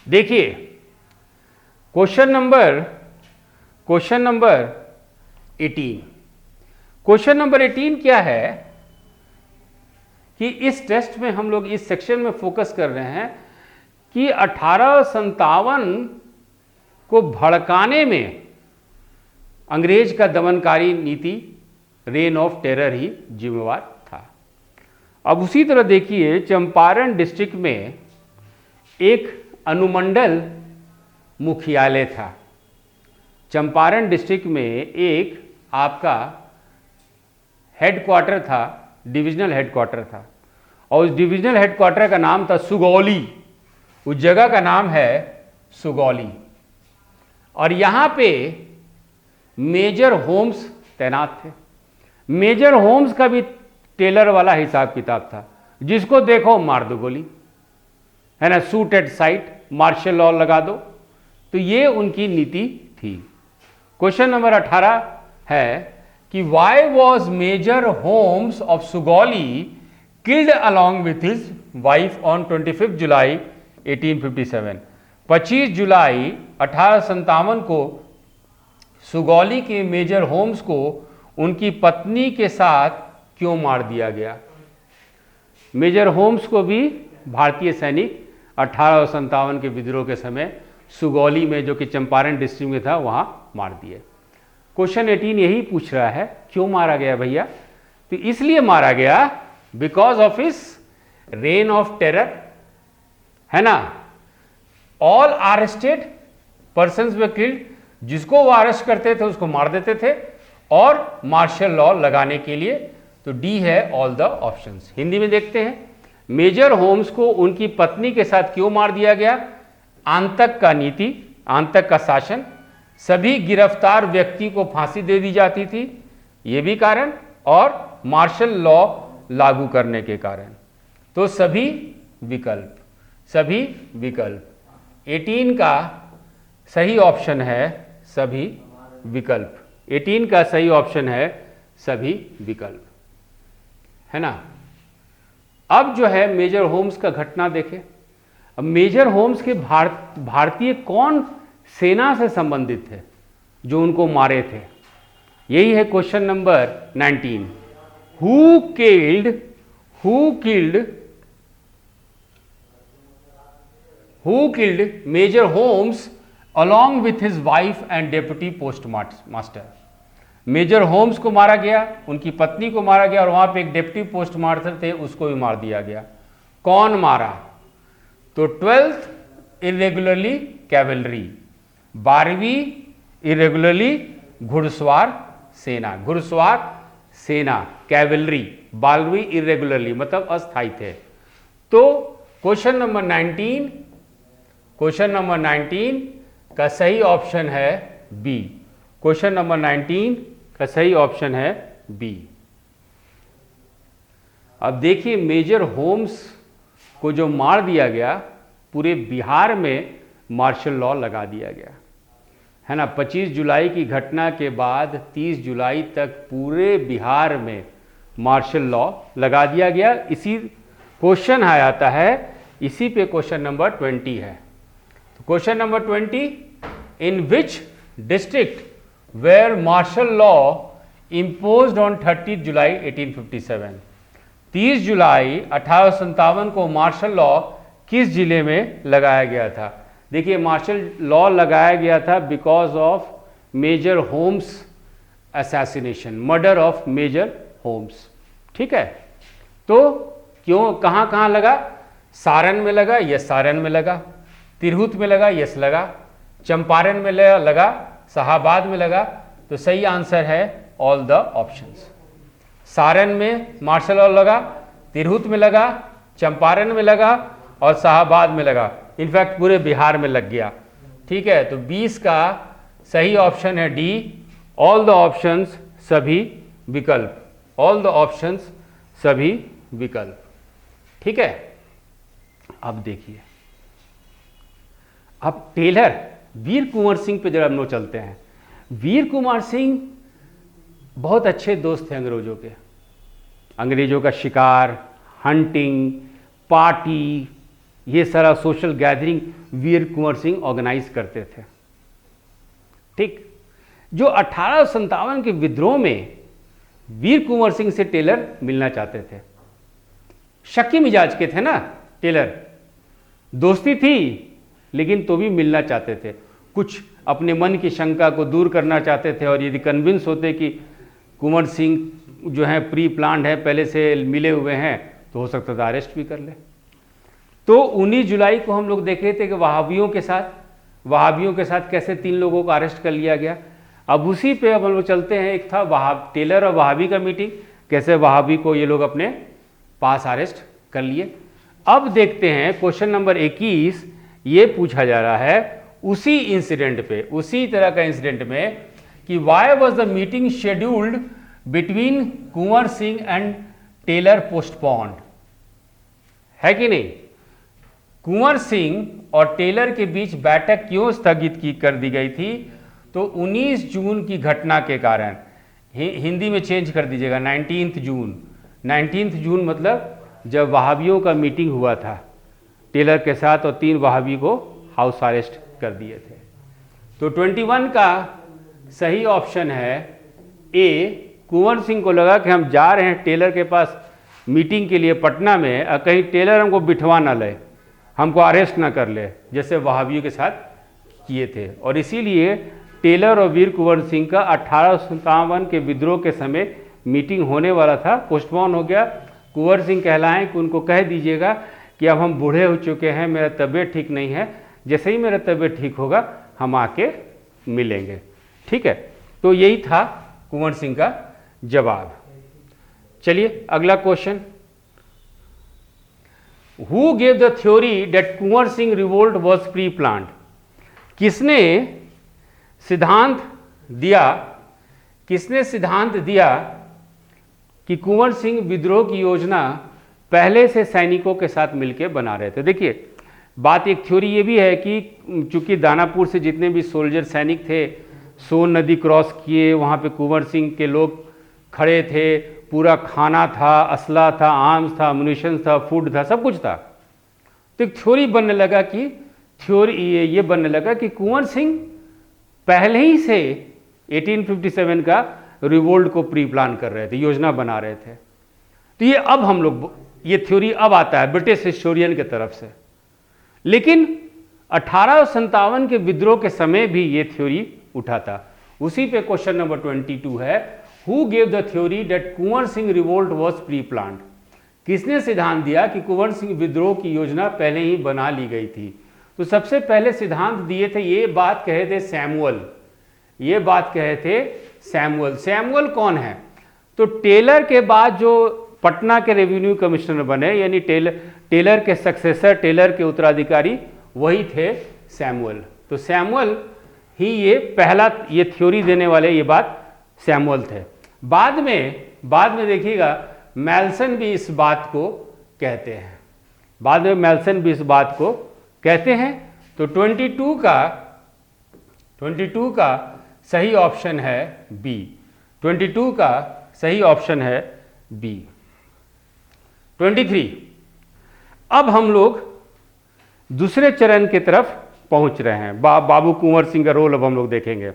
देखिए question number 18। Question number 18 क्या है कि इस टेस्ट में हम लोग इस सेक्शन में फोकस कर रहे हैं कि 1857 को भड़काने में अंग्रेज का दमनकारी नीति रेन ऑफ टेरर ही जिम्मेवार था। अब उसी तरह देखिए चंपारण डिस्ट्रिक्ट में एक अनुमंडल मुख्यालय था। चंपारण डिस्ट्रिक्ट में एक आपका हेडक्वार्टर था, डिविजनल हेडक्वार्टर था, और उस डिविजनल हेडक्वार्टर का नाम था सुगौली। उस जगह का नाम है सुगौली, और यहां पे मेजर होम्स तैनात थे। मेजर होम्स का भी टेलर वाला हिसाब किताब था, जिसको देखो मार दो गोली, है ना, shoot at sight, martial law लगा दो। तो ये उनकी नीति थी। क्वेश्चन नंबर 18 है कि why was Major Holmes of Sugauli killed along with his wife on 25 July 1857। 25 July 1857 को सुगौली के मेजर होम्स को उनकी पत्नी के साथ क्यों मार दिया गया? मेजर होम्स को भी भारतीय सैनिक 1857 के विद्रोह के समय सुगौली में, जो कि चंपारण डिस्ट्रिक्ट में था, वहां मार दिए। क्वेश्चन 18 यही पूछ रहा है क्यों मारा गया भैया? तो इसलिए मारा गया because of his rain of terror, है ना। ऑल अरेस्टेड पर्सन्स वे किल्ड, जिसको वो अरेस्ट करते थे उसको मार देते थे, और मार्शल लॉ लगाने के लिए। तो डी है ऑल द ऑप्शंस। हिंदी में देखते हैं, मेजर होम्स को उनकी पत्नी के साथ क्यों मार दिया गया? आंतक का नीति, आंतक का शासन, सभी गिरफ्तार व्यक्ति को फांसी दे दी जाती थी, ये भी कारण, और मार्शल लॉ लागू करने के कारण। तो सभी विकल्प, सभी विकल्प। 18 का सही ऑप्शन है सभी विकल्प। 18 का सही ऑप्शन है सभी विकल्प, है ना। अब जो है मेजर होम्स का घटना देखें। अब मेजर होम्स के भारतीय कौन सेना से संबंधित थे जो उनको मारे थे? यही है question number 19। Who killed major Holmes along with his wife and deputy post master? Major Holmes को मारा गया, उनकी पत्नी को मारा गया, और वहां पे एक डेप्यूटी पोस्ट मास्टर थे, उसको भी मार दिया गया। कौन मारा? तो 12th इरेगुलरली कैवलरी, 12वीं इरेगुलरली घुड़सवार सेना, घुड़सवार सेना कैवलरी, 12वीं इरेगुलरली मतलब अस्थायी थे। तो क्वेश्चन नंबर 19 का सही ऑप्शन है बी। क्वेश्चन नंबर 19 का सही ऑप्शन है बी। अब देखिए मेजर होम्स को जो मार दिया गया, पूरे बिहार में मार्शल लॉ लगा दिया गया, है ना। 25 जुलाई की घटना के बाद 30 जुलाई तक पूरे बिहार में मार्शल लॉ लगा दिया गया। इसी क्वेश्चन आता है, इसी पे क्वेश्चन नंबर 20 है। तो question number 20, in which district were martial law imposed on 30 जुलाई 1857? 30 जुलाई 1857 को मार्शल लॉ किस जिले में लगाया गया था? देखिए मार्शल लॉ लगाया गया था because of major Holmes assassination, murder of major Holmes, ठीक है। तो क्यों, कहाँ कहाँ लगा? सारण में लगा, यस सारण में लगा। तिरहुत में लगा, यस लगा। चंपारण में लगा, शाहाबाद में लगा। तो सही आंसर है ऑल द ऑप्शंस। सारण में मार्शल लॉ लगा, तिरहुत में लगा, चंपारण में लगा, और शाहाबाद में लगा। इनफैक्ट पूरे बिहार में लग गया, ठीक है। तो 20 का सही ऑप्शन है डी, ऑल द ऑप्शंस सभी विकल्प, ऑल द ऑप्शंस सभी विकल्प, ठीक है। अब देखिए, अब टेलर वीर कुंवर सिंह पे जरा हम लोग चलते हैं। वीर कुंवर सिंह बहुत अच्छे दोस्त थे अंग्रेजों के। अंग्रेजों का शिकार, हंटिंग, पार्टी, ये सारा सोशल गैदरिंग वीर कुंवर सिंह ऑर्गेनाइज करते थे। ठीक, जो 1857 के विद्रोह में वीर कुंवर सिंह से टेलर मिलना चाहते थे। शकी मिजाज के थे ना टेलर, दोस्ती थी लेकिन तो भी मिलना चाहते थे, कुछ अपने मन की शंका को दूर करना चाहते थे। और यदि कन्विंस होते कि कुंवर सिंह जो है प्री प्लान्ड है, पहले से मिले हुए हैं, तो हो सकता था अरेस्ट भी कर ले। तो 19 जुलाई को हम लोग देख रहे थे कि वहाबियों के साथ कैसे 3 लोगों को अरेस्ट कर लिया गया। अब उसी पे अब हम लोग चलते हैं। एक था टेलर और वहाबी का मीटिंग, कैसे वहाबी को ये लोग अपने पास अरेस्ट कर लिए। अब देखते हैं क्वेश्चन नंबर 21, ये पूछा जा रहा है उसी इंसिडेंट पे, उसी तरह का इंसिडेंट में कि why was the meeting scheduled between Kunwar Singh and Taylor postponed, है कि नहीं। कुंवर सिंह और टेलर के बीच बैठक क्यों स्थगित कर दी गई थी, तो 19 जून की घटना के कारण। हिंदी में चेंज कर दीजिएगा 19 जून। 19 जून मतलब जब वहाबियों का मीटिंग हुआ था टेलर के साथ और 3 वहाबी को हाउस अरेस्ट कर दिए थे। तो 21 का सही ऑप्शन है ए। कुंवर सिंह को लगा कि हम जा रहे हैं टेलर के पास मीटिंग के लिए पटना में, और कहीं टेलर हमको बिठवा ना ले, हमको अरेस्ट ना कर ले, जैसे वहाबियों के साथ किए थे। और इसीलिए टेलर और वीर कुंवर सिंह का 1857 के विद्रोह के समय मीटिंग होने वाला था, पोस्टपोन हो गया। कुंवर सिंह कहलाएं कि उनको कह दीजिएगा कि अब हम बूढ़े हो चुके हैं, मेरा तबीयत ठीक नहीं है, जैसे ही मेरा तबीयत ठीक होगा हम आके मिलेंगे। ठीक है, तो यही था कुंवर सिंह का जवाब। चलिए अगला question, who gave the theory that Kunwar Singh revolt was pre planned, किसने सिद्धांत दिया कि कुंवर सिंह विद्रोह की योजना पहले से सैनिकों के साथ मिलकर बना रहे थे। देखिए बात, एक थ्योरी ये भी है कि चूंकि दानापुर से जितने भी सोल्जर सैनिक थे सोन नदी क्रॉस किए, वहाँ पे कुंवर सिंह के लोग खड़े थे, पूरा खाना था, असला था, आर्म्स था, म्यूनिशन था, फूड था, सब कुछ था। तो एक थ्योरी बनने लगा कि कुंवर सिंह पहले ही से 1857 का रिवोल्ट को प्री प्लान कर रहे थे, योजना बना रहे थे। तो ये अब हम लोग, ये थ्योरी अब आता है ब्रिटिश हिस्टोरियन के तरफ से। लेकिन 1857 के विद्रोह के समय भी ये थ्योरी उठा था। उसी पे क्वेश्चन नंबर 22 है, who gave the theory that Kunwar Singh revolt was pre planned, किसने सिद्धांत दिया कि कुंवर सिंह विद्रोह की योजना पहले ही बना ली गई थी। तो सबसे पहले सिद्धांत दिए थे, ये बात कहे थे सैमुअल। सैमुअल कौन है, तो टेलर के बाद जो पटना के रेवेन्यू कमिश्नर बने, यानी टेलर के सक्सेसर, टेलर के उत्तराधिकारी वही थे सैमुअल। तो सैमुअल ही ये थ्योरी देने वाले, ये बात सैमुअल थे। बाद में देखिएगा मेल्सन भी इस बात को कहते हैं। तो 22 का सही ऑप्शन है बी। 22 का सही ऑप्शन है बी। 23, अब हम लोग दूसरे चरण की तरफ पहुंच रहे हैं। बाबू कुंवर सिंह का रोल अब हम लोग देखेंगे।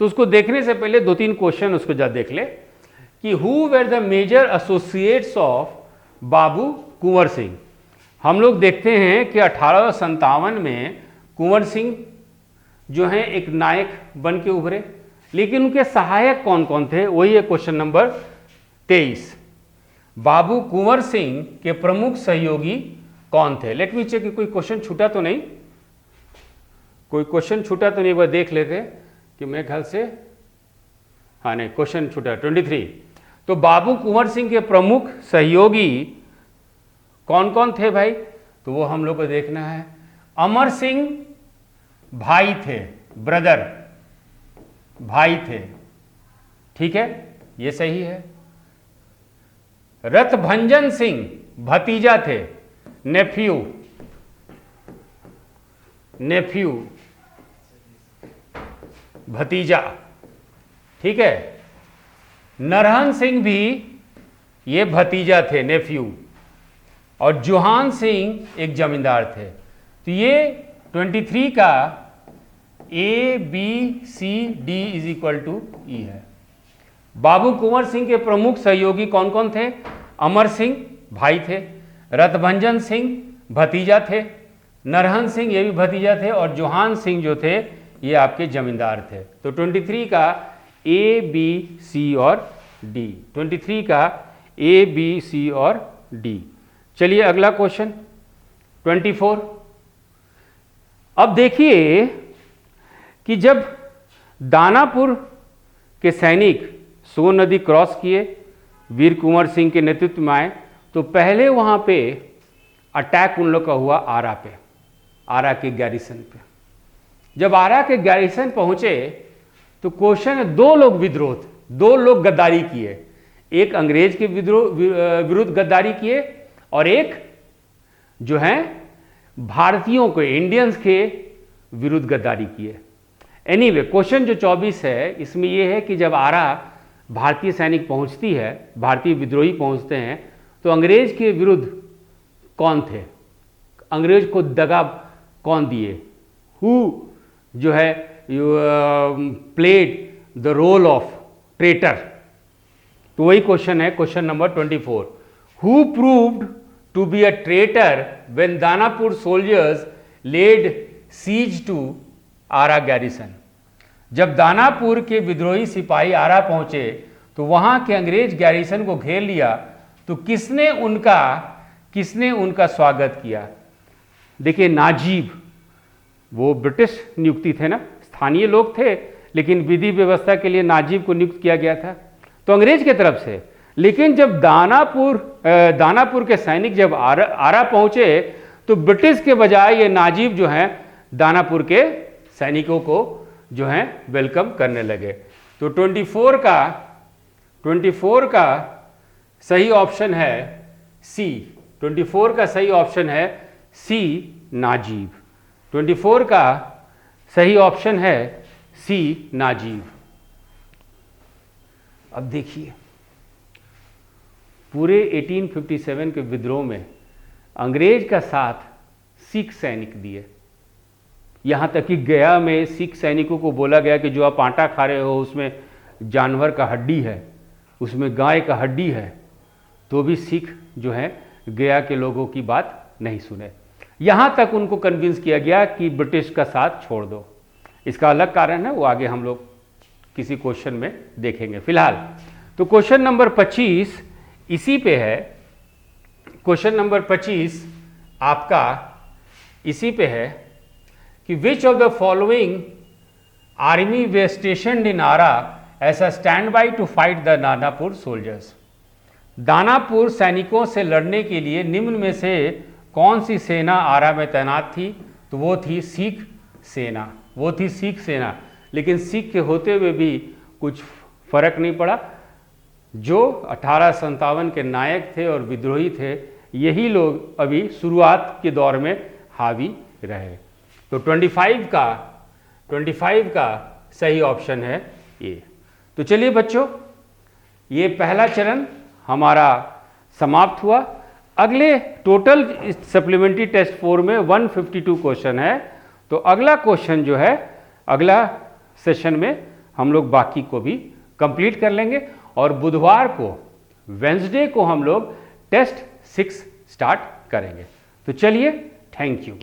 तो उसको देखने से पहले 2-3 क्वेश्चन उसको जा देख ले कि who were the major associates of Babu Kunwar Singh. हम लोग देखते हैं कि 1857 में कुंवर सिंह जो हैं एक नायक बन के उभरे, लेकिन उनके सहायक कौन कौन थे, वही है क्वेश्चन नंबर 23। बाबू कुंवर सिंह के प्रमुख सहयोगी कौन थे। लेट मी चेक, कोई क्वेश्चन छूटा तो नहीं, एक बार देख लेते कि मेरे ख्याल से, हाँ नहीं, क्वेश्चन छूटा 23। तो बाबू कुंवर सिंह के प्रमुख सहयोगी कौन कौन थे भाई, तो वो हम लोग को देखना है। अमर सिंह भाई थे, ब्रदर भाई थे, ठीक है, ये सही है। रतभंजन सिंह भतीजा थे, नेफ्यू भतीजा, ठीक है। नरहन सिंह भी ये भतीजा थे, नेफ्यू, और जोहान सिंह एक जमींदार थे। तो ये 23 का A, B, C, D is equal to E है। बाबू कुंवर सिंह के प्रमुख सहयोगी कौन कौन थे? अमर सिंह भाई थे, रतभंजन सिंह भतीजा थे, नरहन सिंह ये भी भतीजा थे, और जोहान सिंह जो थे ये आपके जमींदार थे। तो 23 का A, B, C और D, 23 का A, B, C और D। चलिए अगला क्वेश्चन 24। अब देखिए कि जब दानापुर के सैनिक सोन नदी क्रॉस किए, वीर कुंवर सिंह के नेतृत्व में आए, तो पहले वहाँ पे अटैक उन लोग का हुआ आरा पे, आरा के गैरिसन पे। जब आरा के गैरिसन पहुँचे तो क्वेश्चन है, दो लोग विद्रोह थे, दो लोग गद्दारी किए, एक अंग्रेज के विरुद्ध गद्दारी किए और एक जो है भारतीयों के, इंडियंस के विरुद्ध गद्दारी किए। एनीवे क्वेश्चन जो 24 है इसमें यह है कि जब आरा भारतीय सैनिक पहुंचती है, भारतीय विद्रोही पहुंचते हैं, तो अंग्रेज के विरुद्ध कौन थे? अंग्रेज को दगा कौन दिए? हु जो है played the role of traitor? तो वही क्वेश्चन है, question number 24। Who proved to be a traitor when Danapur soldiers led siege to Arrah garrison? जब दानापुर के विद्रोही सिपाही आरा पहुंचे तो वहां के अंग्रेज गैरिसन को घेर लिया, तो किसने उनका स्वागत किया? देखिए नाजीब, वो ब्रिटिश नियुक्ति थे ना, स्थानीय लोग थे, लेकिन विधि व्यवस्था के लिए नाजीब को नियुक्त किया गया था, तो अंग्रेज की तरफ से। लेकिन जब दानापुर के सैनिक जब आरा पहुंचे तो ब्रिटिश के बजाय ये नाजीब जो हैं दानापुर के सैनिकों को जो हैं वेलकम करने लगे। तो 24 का सही ऑप्शन है सी। 24 का सही ऑप्शन है सी, नाजीब। 24 का सही ऑप्शन है सी, नाजीब। अब देखिए पूरे 1857 के विद्रोह में अंग्रेज का साथ सिख सैनिक दिए। यहाँ तक कि गया में सिख सैनिकों को बोला गया कि जो आप आटा खा रहे हो उसमें जानवर का हड्डी है, उसमें गाय का हड्डी है, तो भी सिख जो है गया के लोगों की बात नहीं सुने। यहाँ तक उनको कन्विंस किया गया कि ब्रिटिश का साथ छोड़ दो। इसका अलग कारण है, वो आगे हम लोग किसी क्वेश्चन में देखेंगे। फिलहाल तो क्वेश्चन नंबर 25 इसी पे है। क्वेश्चन नंबर 25 आपका इसी पे है कि which of the following army were stationed in Arrah as a stand by to fight the Danapur soldiers? Danapur सैनिकों से लड़ने के लिए निम्न में से कौन सी सेना आरा में तैनात थी? तो वो थी सिख सेना। लेकिन सिख के होते हुए भी कुछ फर्क नहीं पड़ा। जो 1857 के नायक थे और विद्रोही थे, यही लोग अभी शुरुआत के दौर में हावी रहे। तो 25 का सही ऑप्शन है ए। तो चलिए बच्चों, ये पहला चरण हमारा समाप्त हुआ। अगले टोटल सप्लीमेंट्री टेस्ट 4 में 152 क्वेश्चन है। तो अगला क्वेश्चन जो है अगला सेशन में हम लोग बाकी को भी कंप्लीट कर लेंगे, और बुधवार को वेंसडे को हम लोग टेस्ट 6 स्टार्ट करेंगे। तो चलिए, थैंक यू।